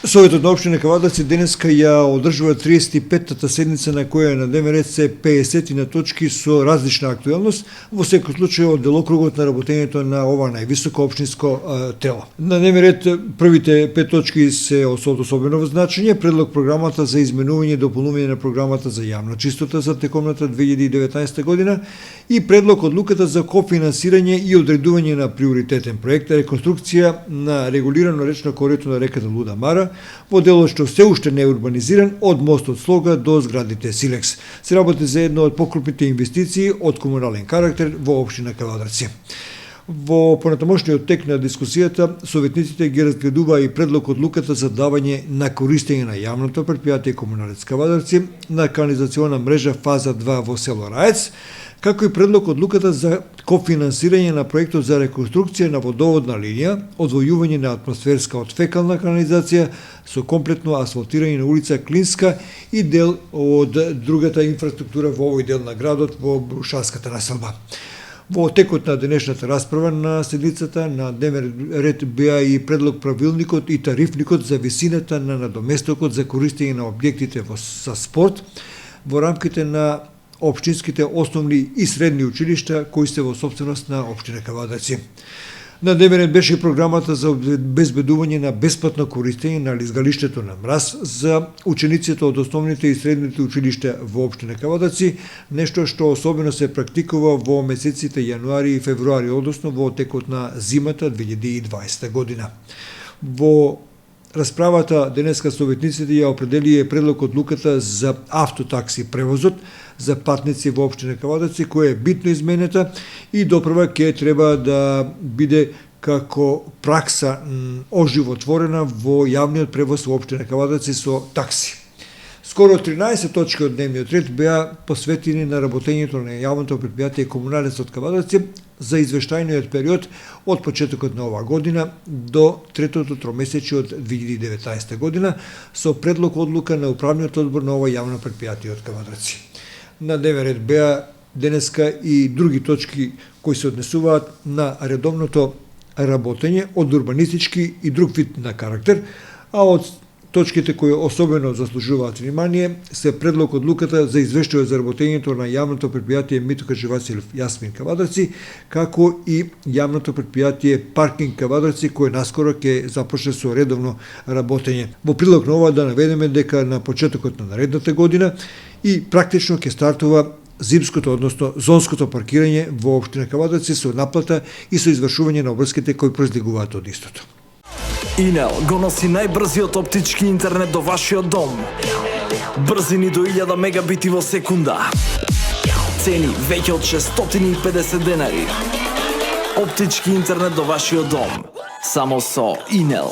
Советот на општина Кавадарци денеска ја одржува 35-та седница на која на дневен ред се 50 на точки со различна актуелност, во секој случај од делокругот на работењето на ова највисоко општинско тело. На дневен ред првите 5 точки се од особено значење: предлог програмата за изменување и дополнување на програмата за јавна чистота за текомната 2019 година и предлог одлуката за кофинансирање и одредување на приоритетен проект реконструкција на регулирано речно корито на реката Луда Мара во делот што се уште не е урбанизиран од мостот Слога до зградите Силекс. Се работи за едно од покрупните инвестиции од комунален карактер во општина Кавадарци. Во понатамошниот тек на дискусијата, советниците ги разгледуваа и предлог одлуката за давање на користење на јавното претпријатие Комуналец Кавадарци на канализациона мрежа фаза 2 во село Раец, како и предлог одлуката за кофинансирање на проектот за реконструкција на водоводна линија, одвојување на атмосферска од фекална канализација со комплетно асфалтирање на улица Клинска и дел од другата инфраструктура во овој дел на градот во Брушанската населба. Во текот на денешната расправа на седницата на дневен ред беа и предлог правилникот и тарифникот за висината на надоместокот за користење на објектите за спорт во рамките на општинските основни и средни училишта кои се во собственост на општина Кавадарци. На дневен ред беше програмата за обезбедување на бесплатно користење на лизгалиштето на мраз за учениците од основните и средните училишта во општина Кавадарци, нешто што особено се практикува во месеците јануари и февруари, односно во текот на зимата 2020 година. Во расправата денеска советниците ја определија предлог одлуката за автотакси превозот за патници во општина Кавадарци, која е битно изменета и допрва ќе треба да биде како пракса оживотворена во јавниот превоз во општина Кавадарци со такси. Скоро 13 точки од дневниот ред беа посветени на работењето на јавното претпријатие Комуналец од Кавадарци за извештајниот период од почетокот на оваа година до третото тромесечие од 2019 година со предлог одлука на управниот одбор на ова јавно претпријатие од Кавадарци. На дневен ред беа денеска и други точки кои се однесуваат на редовното работење од урбанистички и друг вид на карактер, а од точките кои особено заслужуваат внимание се предлог одлуката за извештај за работењето на јавното претпријатие Митока Живацилев Јасмин Кавадарци, како и јавното претпријатие Паркинг Кавадарци, кој наскоро ќе започне со редовно работење. Во прилог на ова да наведеме дека на почетокот на наредната година и практично ќе стартува зимското, односно зонското паркирање во општина Кавадарци со наплата и со извршување на обврските кои произлегуваат од истото. Инел го носи најбрзиот оптички интернет до вашиот дом. Брзини до 1000 мегабити во секунда. Цени веќе од 650 денари. Оптички интернет до вашиот дом. Само со Инел.